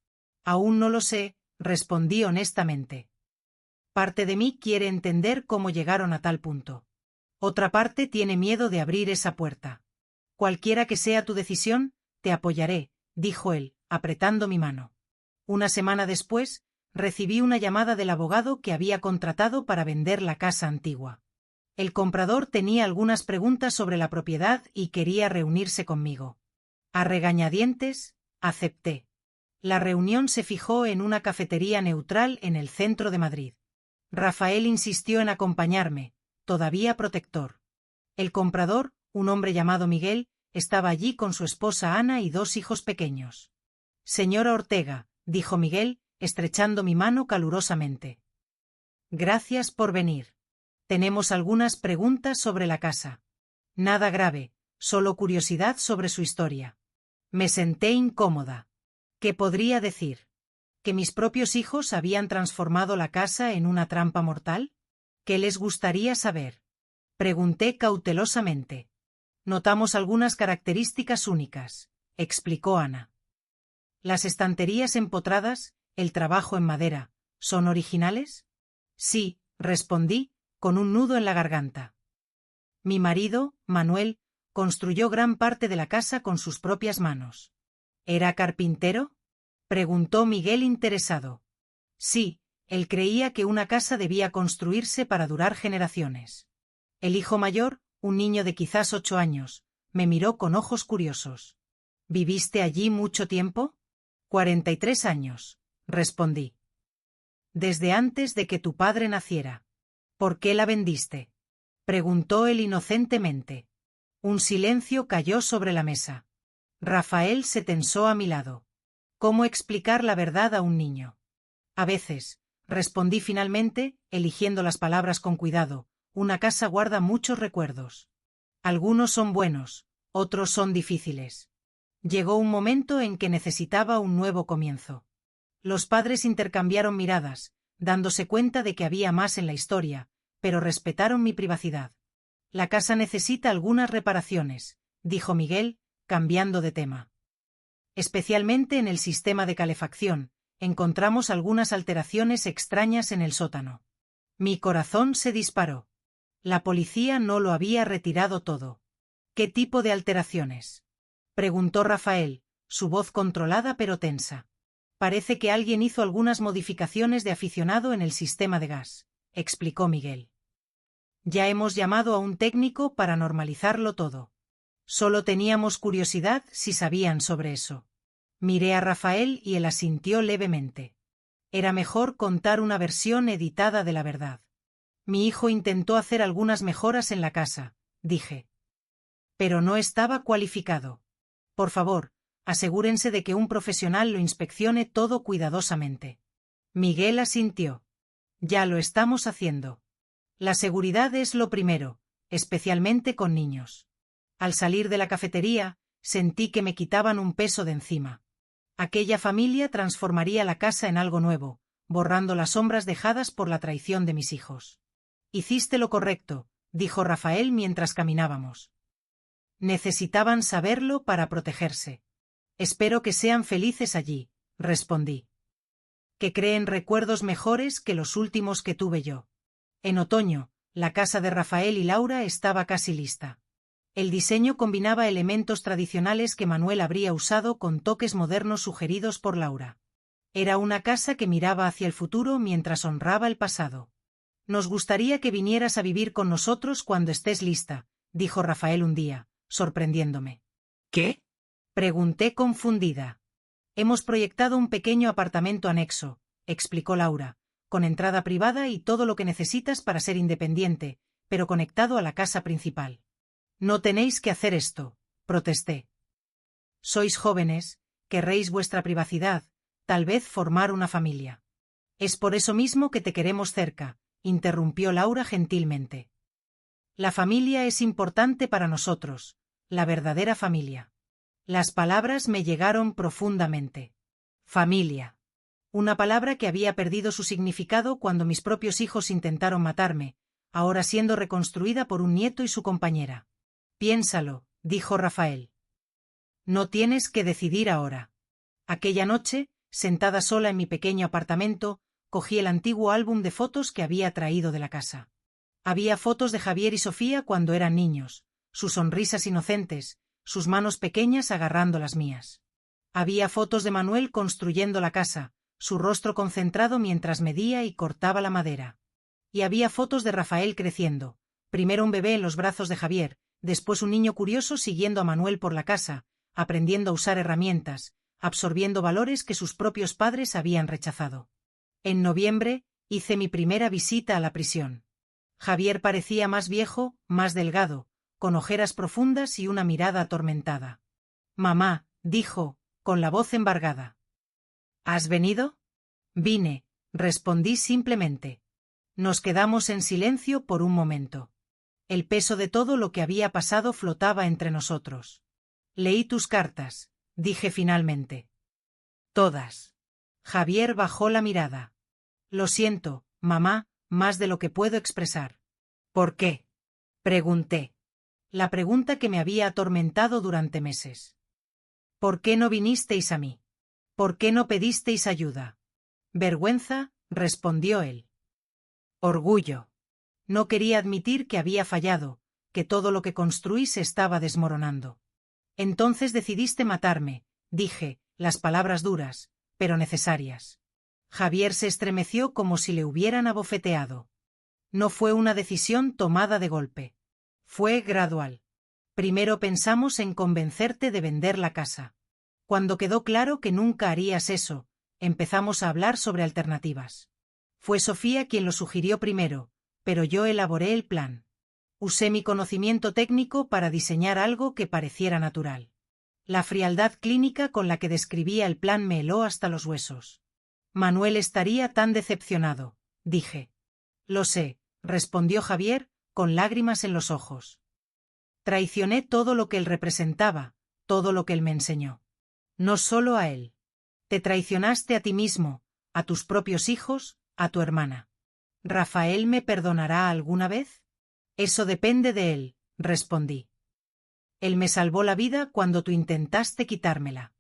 Aún no lo sé, respondí honestamente. Parte de mí quiere entender cómo llegaron a tal punto. Otra parte tiene miedo de abrir esa puerta. Cualquiera que sea tu decisión, te apoyaré, dijo él, apretando mi mano. Una semana después, recibí una llamada del abogado que había contratado para vender la casa antigua. El comprador tenía algunas preguntas sobre la propiedad y quería reunirse conmigo. A regañadientes, acepté. La reunión se fijó en una cafetería neutral en el centro de Madrid. Rafael insistió en acompañarme, todavía protector. El comprador, un hombre llamado Miguel, estaba allí con su esposa Ana y 2 hijos pequeños. Señora Ortega, dijo Miguel, estrechando mi mano calurosamente. Gracias por venir. Tenemos algunas preguntas sobre la casa. Nada grave, solo curiosidad sobre su historia. Me senté incómoda. ¿Qué podría decir? ¿Que mis propios hijos habían transformado la casa en una trampa mortal? ¿Qué les gustaría saber? Pregunté cautelosamente. Notamos algunas características únicas, explicó Ana. Las estanterías empotradas, el trabajo en madera, ¿son originales? Sí, respondí, con un nudo en la garganta. Mi marido, Manuel, construyó gran parte de la casa con sus propias manos. ¿Era carpintero? Preguntó Miguel interesado. Sí, él creía que una casa debía construirse para durar generaciones. El hijo mayor, un niño de quizás 8 años, me miró con ojos curiosos. ¿Viviste allí mucho tiempo? 43 años, respondí. Desde antes de que tu padre naciera. ¿Por qué la vendiste? Preguntó él inocentemente. Un silencio cayó sobre la mesa. Rafael se tensó a mi lado. ¿Cómo explicar la verdad a un niño? A veces, respondí finalmente, eligiendo las palabras con cuidado, una casa guarda muchos recuerdos. Algunos son buenos, otros son difíciles. Llegó un momento en que necesitaba un nuevo comienzo. Los padres intercambiaron miradas, dándose cuenta de que había más en la historia, pero respetaron mi privacidad. La casa necesita algunas reparaciones, dijo Miguel, cambiando de tema. Especialmente en el sistema de calefacción, encontramos algunas alteraciones extrañas en el sótano. Mi corazón se disparó. La policía no lo había retirado todo. ¿Qué tipo de alteraciones? Preguntó Rafael, su voz controlada pero tensa. Parece que alguien hizo algunas modificaciones de aficionado en el sistema de gas, explicó Miguel. Ya hemos llamado a un técnico para normalizarlo todo. Solo teníamos curiosidad si sabían sobre eso. Miré a Rafael y él asintió levemente. Era mejor contar una versión editada de la verdad. Mi hijo intentó hacer algunas mejoras en la casa, dije. Pero no estaba cualificado. Por favor, asegúrense de que un profesional lo inspeccione todo cuidadosamente. Miguel asintió. Ya lo estamos haciendo. La seguridad es lo primero, especialmente con niños. Al salir de la cafetería, sentí que me quitaban un peso de encima. Aquella familia transformaría la casa en algo nuevo, borrando las sombras dejadas por la traición de mis hijos. Hiciste lo correcto, dijo Rafael mientras caminábamos. Necesitaban saberlo para protegerse. Espero que sean felices allí, respondí. Que creen recuerdos mejores que los últimos que tuve yo. En otoño, la casa de Rafael y Laura estaba casi lista. El diseño combinaba elementos tradicionales que Manuel habría usado con toques modernos sugeridos por Laura. Era una casa que miraba hacia el futuro mientras honraba el pasado. Nos gustaría que vinieras a vivir con nosotros cuando estés lista, dijo Rafael un día, sorprendiéndome. ¿Qué? Pregunté confundida. Hemos proyectado un pequeño apartamento anexo, explicó Laura, con entrada privada y todo lo que necesitas para ser independiente, pero conectado a la casa principal. No tenéis que hacer esto, protesté. Sois jóvenes, querréis vuestra privacidad, tal vez formar una familia. Es por eso mismo que te queremos cerca, interrumpió Laura gentilmente. La familia es importante para nosotros, la verdadera familia. Las palabras me llegaron profundamente. Familia. Una palabra que había perdido su significado cuando mis propios hijos intentaron matarme, ahora siendo reconstruida por un nieto y su compañera. Piénsalo, dijo Rafael. No tienes que decidir ahora. Aquella noche, sentada sola en mi pequeño apartamento, cogí el antiguo álbum de fotos que había traído de la casa. Había fotos de Javier y Sofía cuando eran niños, sus sonrisas inocentes, sus manos pequeñas agarrando las mías. Había fotos de Manuel construyendo la casa, su rostro concentrado mientras medía y cortaba la madera. Y había fotos de Rafael creciendo, primero un bebé en los brazos de Javier, después un niño curioso siguiendo a Manuel por la casa, aprendiendo a usar herramientas, absorbiendo valores que sus propios padres habían rechazado. En noviembre, hice mi primera visita a la prisión. Javier parecía más viejo, más delgado, con ojeras profundas y una mirada atormentada. «Mamá», dijo, con la voz embargada. «¿Has venido?» «Vine», respondí simplemente. Nos quedamos en silencio por un momento. El peso de todo lo que había pasado flotaba entre nosotros. «Leí tus cartas», dije finalmente. «Todas». Javier bajó la mirada. «Lo siento, mamá, más de lo que puedo expresar». «¿Por qué?», pregunté. La pregunta que me había atormentado durante meses. «¿Por qué no vinisteis a mí? ¿Por qué no pedisteis ayuda?» «Vergüenza», respondió él. «Orgullo». No quería admitir que había fallado, que todo lo que construí se estaba desmoronando. «Entonces decidiste matarme», dije, las palabras duras, pero necesarias. Javier se estremeció como si le hubieran abofeteado. No fue una decisión tomada de golpe. Fue gradual. Primero pensamos en convencerte de vender la casa. Cuando quedó claro que nunca harías eso, empezamos a hablar sobre alternativas. Fue Sofía quien lo sugirió primero, pero yo elaboré el plan. Usé mi conocimiento técnico para diseñar algo que pareciera natural. La frialdad clínica con la que describía el plan me heló hasta los huesos. «Manuel estaría tan decepcionado», dije. «Lo sé», respondió Javier, con lágrimas en los ojos. Traicioné todo lo que él representaba, todo lo que él me enseñó. No solo a él. Te traicionaste a ti mismo, a tus propios hijos, a tu hermana. ¿Rafael me perdonará alguna vez? Eso depende de él, respondí. Él me salvó la vida cuando tú intentaste quitármela.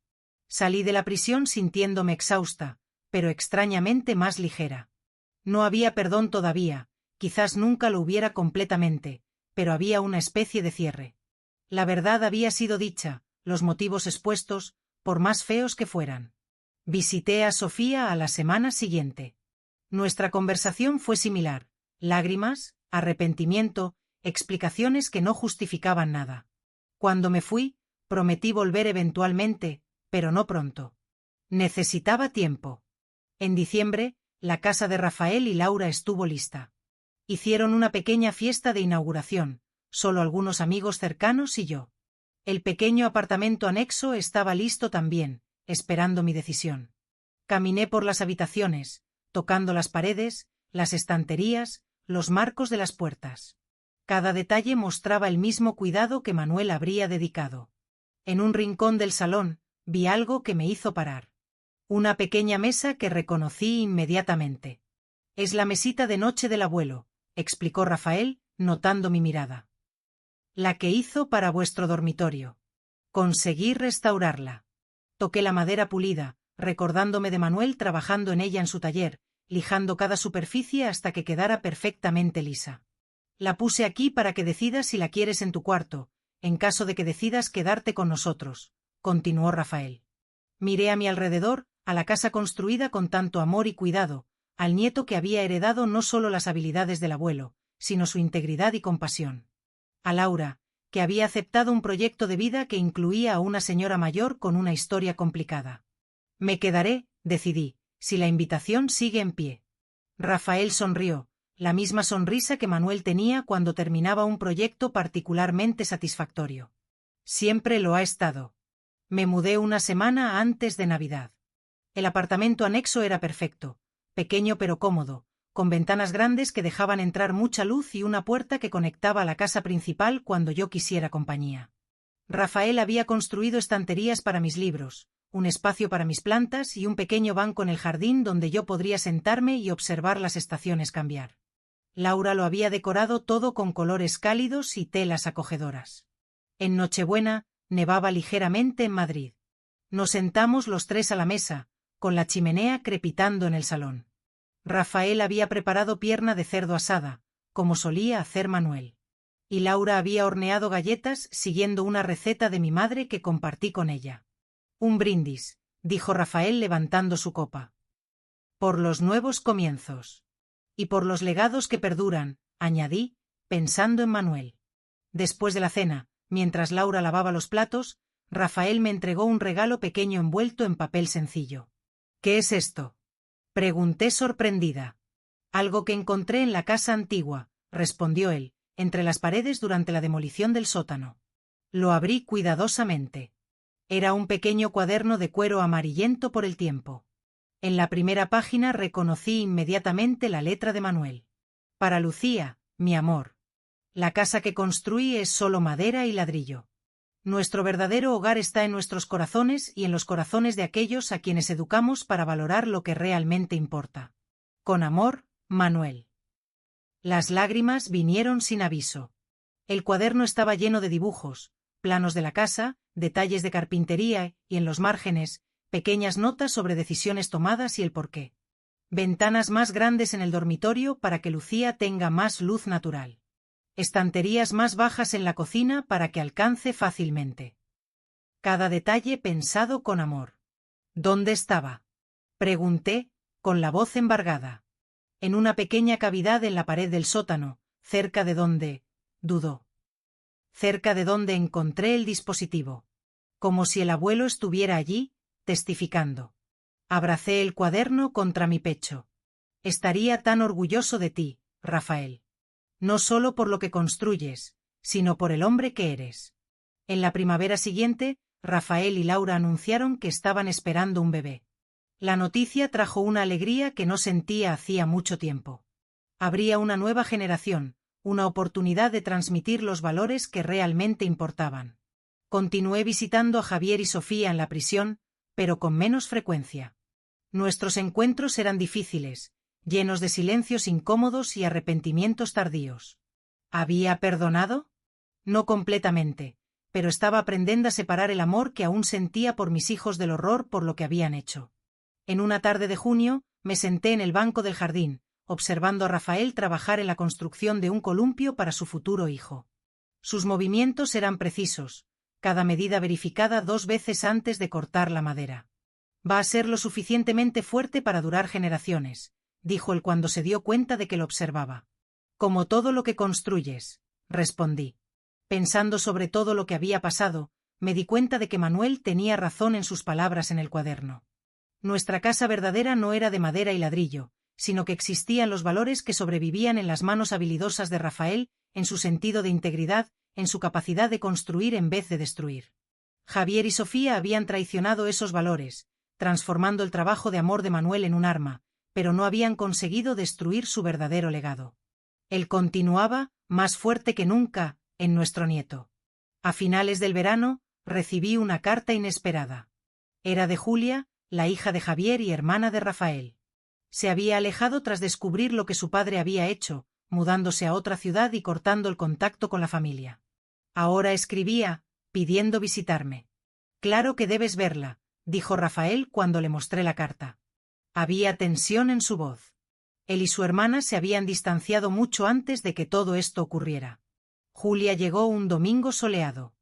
Salí de la prisión sintiéndome exhausta, pero extrañamente más ligera. No había perdón todavía, quizás nunca lo hubiera completamente, pero había una especie de cierre. La verdad había sido dicha, los motivos expuestos, por más feos que fueran. Visité a Sofía a la semana siguiente. Nuestra conversación fue similar, lágrimas, arrepentimiento, explicaciones que no justificaban nada. Cuando me fui, prometí volver eventualmente, pero no pronto. Necesitaba tiempo. En diciembre, la casa de Rafael y Laura estuvo lista. Hicieron una pequeña fiesta de inauguración, solo algunos amigos cercanos y yo. El pequeño apartamento anexo estaba listo también, esperando mi decisión. Caminé por las habitaciones, tocando las paredes, las estanterías, los marcos de las puertas. Cada detalle mostraba el mismo cuidado que Manuel habría dedicado. En un rincón del salón, vi algo que me hizo parar. Una pequeña mesa que reconocí inmediatamente. «Es la mesita de noche del abuelo», explicó Rafael, notando mi mirada. «La que hizo para vuestro dormitorio. Conseguí restaurarla». Toqué la madera pulida, recordándome de Manuel trabajando en ella en su taller, lijando cada superficie hasta que quedara perfectamente lisa. «La puse aquí para que decidas si la quieres en tu cuarto, en caso de que decidas quedarte con nosotros», continuó Rafael. Miré a mi alrededor, a la casa construida con tanto amor y cuidado, al nieto que había heredado no solo las habilidades del abuelo, sino su integridad y compasión. A Laura, que había aceptado un proyecto de vida que incluía a una señora mayor con una historia complicada. «Me quedaré», decidí, «si la invitación sigue en pie». Rafael sonrió, la misma sonrisa que Manuel tenía cuando terminaba un proyecto particularmente satisfactorio. Siempre lo ha estado. Me mudé una semana antes de Navidad. El apartamento anexo era perfecto, pequeño pero cómodo, con ventanas grandes que dejaban entrar mucha luz y una puerta que conectaba a la casa principal cuando yo quisiera compañía. Rafael había construido estanterías para mis libros, un espacio para mis plantas y un pequeño banco en el jardín donde yo podría sentarme y observar las estaciones cambiar. Laura lo había decorado todo con colores cálidos y telas acogedoras. En Nochebuena, nevaba ligeramente en Madrid. Nos sentamos los tres a la mesa, con la chimenea crepitando en el salón. Rafael había preparado pierna de cerdo asada, como solía hacer Manuel. Y Laura había horneado galletas siguiendo una receta de mi madre que compartí con ella. Un brindis, dijo Rafael levantando su copa. Por los nuevos comienzos. Y por los legados que perduran, añadí, pensando en Manuel. Después de la cena, mientras Laura lavaba los platos, Rafael me entregó un regalo pequeño envuelto en papel sencillo. ¿Qué es esto? Pregunté sorprendida. Algo que encontré en la casa antigua, respondió él, entre las paredes durante la demolición del sótano. Lo abrí cuidadosamente. Era un pequeño cuaderno de cuero amarillento por el tiempo. En la primera página reconocí inmediatamente la letra de Manuel. Para Lucía, mi amor. La casa que construí es solo madera y ladrillo. Nuestro verdadero hogar está en nuestros corazones y en los corazones de aquellos a quienes educamos para valorar lo que realmente importa. Con amor, Manuel. Las lágrimas vinieron sin aviso. El cuaderno estaba lleno de dibujos, planos de la casa, detalles de carpintería y, en los márgenes, pequeñas notas sobre decisiones tomadas y el porqué. Ventanas más grandes en el dormitorio para que Lucía tenga más luz natural. Estanterías más bajas en la cocina para que alcance fácilmente. Cada detalle pensado con amor. ¿Dónde estaba? Pregunté, con la voz embargada. En una pequeña cavidad en la pared del sótano, cerca de donde, dudó. Cerca de donde encontré el dispositivo. Como si el abuelo estuviera allí, testificando. Abracé el cuaderno contra mi pecho. Estaría tan orgulloso de ti, Rafael. No solo por lo que construyes, sino por el hombre que eres. En la primavera siguiente, Rafael y Laura anunciaron que estaban esperando un bebé. La noticia trajo una alegría que no sentía hacía mucho tiempo. Habría una nueva generación, una oportunidad de transmitir los valores que realmente importaban. Continué visitando a Javier y Sofía en la prisión, pero con menos frecuencia. Nuestros encuentros eran difíciles, llenos de silencios incómodos y arrepentimientos tardíos. ¿Había perdonado? No completamente, pero estaba aprendiendo a separar el amor que aún sentía por mis hijos del horror por lo que habían hecho. En una tarde de junio, me senté en el banco del jardín, observando a Rafael trabajar en la construcción de un columpio para su futuro hijo. Sus movimientos eran precisos, cada medida verificada 2 veces antes de cortar la madera. Va a ser lo suficientemente fuerte para durar generaciones, dijo él cuando se dio cuenta de que lo observaba. Como todo lo que construyes, respondí. Pensando sobre todo lo que había pasado, me di cuenta de que Manuel tenía razón en sus palabras en el cuaderno. Nuestra casa verdadera no era de madera y ladrillo, sino que existían los valores que sobrevivían en las manos habilidosas de Rafael, en su sentido de integridad, en su capacidad de construir en vez de destruir. Javier y Sofía habían traicionado esos valores, transformando el trabajo de amor de Manuel en un arma, pero no habían conseguido destruir su verdadero legado. Él continuaba, más fuerte que nunca, en nuestro nieto. A finales del verano, recibí una carta inesperada. Era de Julia, la hija de Javier y hermana de Rafael. Se había alejado tras descubrir lo que su padre había hecho, mudándose a otra ciudad y cortando el contacto con la familia. Ahora escribía, pidiendo visitarme. Claro que debes verla, dijo Rafael cuando le mostré la carta. Había tensión en su voz. Él y su hermana se habían distanciado mucho antes de que todo esto ocurriera. Julia llegó un domingo soleado.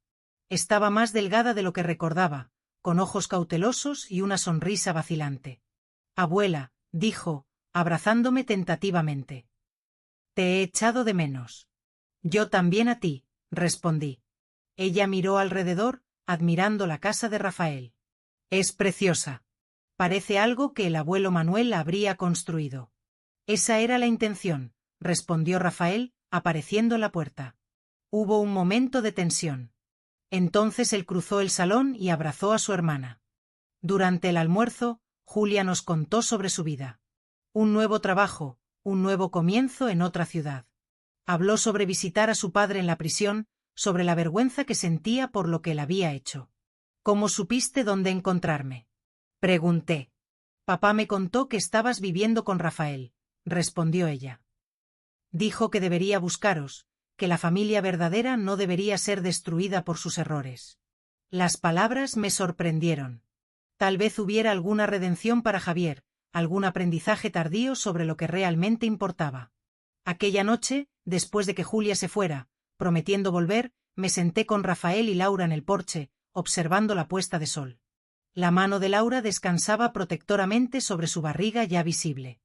Estaba más delgada de lo que recordaba, con ojos cautelosos y una sonrisa vacilante. Abuela, dijo, abrazándome tentativamente. Te he echado de menos. Yo también a ti, respondí. Ella miró alrededor, admirando la casa de Rafael. Es preciosa. Parece algo que el abuelo Manuel habría construido. Esa era la intención, respondió Rafael, apareciendo en la puerta. Hubo un momento de tensión. Entonces él cruzó el salón y abrazó a su hermana. Durante el almuerzo, Julia nos contó sobre su vida. Un nuevo trabajo, un nuevo comienzo en otra ciudad. Habló sobre visitar a su padre en la prisión, sobre la vergüenza que sentía por lo que él había hecho. ¿Cómo supiste dónde encontrarme? Pregunté. Papá me contó que estabas viviendo con Rafael, respondió ella. Dijo que debería buscaros, que la familia verdadera no debería ser destruida por sus errores. Las palabras me sorprendieron. Tal vez hubiera alguna redención para Javier, algún aprendizaje tardío sobre lo que realmente importaba. Aquella noche, después de que Julia se fuera, prometiendo volver, me senté con Rafael y Laura en el porche, observando la puesta de sol. La mano de Laura descansaba protectoramente sobre su barriga ya visible.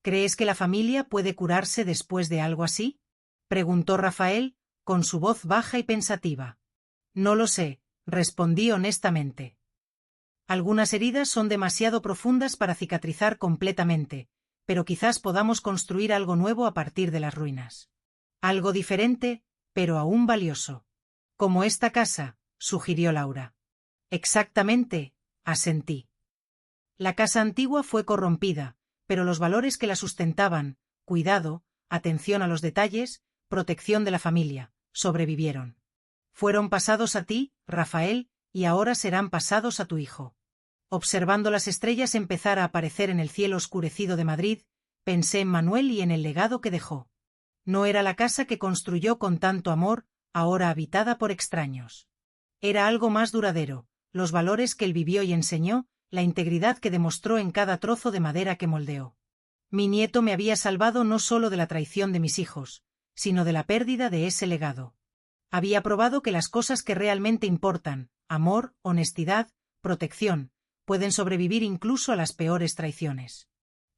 ¿Crees que la familia puede curarse después de algo así?, preguntó Rafael, con su voz baja y pensativa. No lo sé, respondí honestamente. Algunas heridas son demasiado profundas para cicatrizar completamente, pero quizás podamos construir algo nuevo a partir de las ruinas. Algo diferente, pero aún valioso. Como esta casa, sugirió Laura. Exactamente, asentí. La casa antigua fue corrompida, pero los valores que la sustentaban, cuidado, atención a los detalles, protección de la familia, sobrevivieron. Fueron pasados a ti, Rafael, y ahora serán pasados a tu hijo. Observando las estrellas empezar a aparecer en el cielo oscurecido de Madrid, pensé en Manuel y en el legado que dejó. No era la casa que construyó con tanto amor, ahora habitada por extraños. Era algo más duradero, los valores que él vivió y enseñó, la integridad que demostró en cada trozo de madera que moldeó. Mi nieto me había salvado no solo de la traición de mis hijos, sino de la pérdida de ese legado. Había probado que las cosas que realmente importan, amor, honestidad, protección, pueden sobrevivir incluso a las peores traiciones.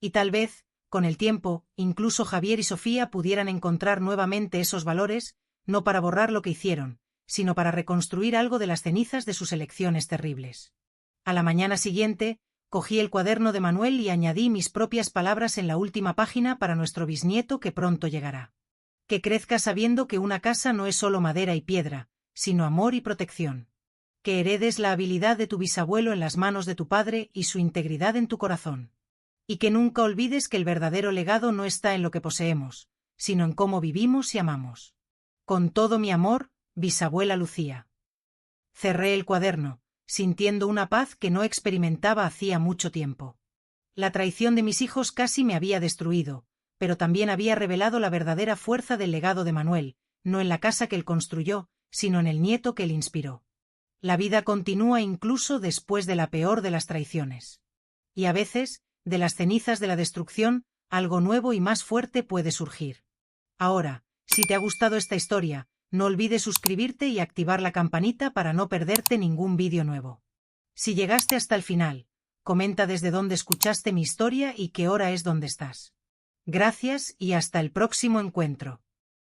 Y tal vez, con el tiempo, incluso Javier y Sofía pudieran encontrar nuevamente esos valores, no para borrar lo que hicieron, sino para reconstruir algo de las cenizas de sus elecciones terribles. A la mañana siguiente, cogí el cuaderno de Manuel y añadí mis propias palabras en la última página para nuestro bisnieto que pronto llegará. Que crezca sabiendo que una casa no es solo madera y piedra, sino amor y protección. Que heredes la habilidad de tu bisabuelo en las manos de tu padre y su integridad en tu corazón. Y que nunca olvides que el verdadero legado no está en lo que poseemos, sino en cómo vivimos y amamos. Con todo mi amor, bisabuela Lucía. Cerré el cuaderno, sintiendo una paz que no experimentaba hacía mucho tiempo. La traición de mis hijos casi me había destruido, pero también había revelado la verdadera fuerza del legado de Manuel, no en la casa que él construyó, sino en el nieto que él inspiró. La vida continúa incluso después de la peor de las traiciones. Y a veces, de las cenizas de la destrucción, algo nuevo y más fuerte puede surgir. Ahora, si te ha gustado esta historia, no olvides suscribirte y activar la campanita para no perderte ningún vídeo nuevo. Si llegaste hasta el final, comenta desde dónde escuchaste mi historia y qué hora es donde estás. Gracias y hasta el próximo encuentro.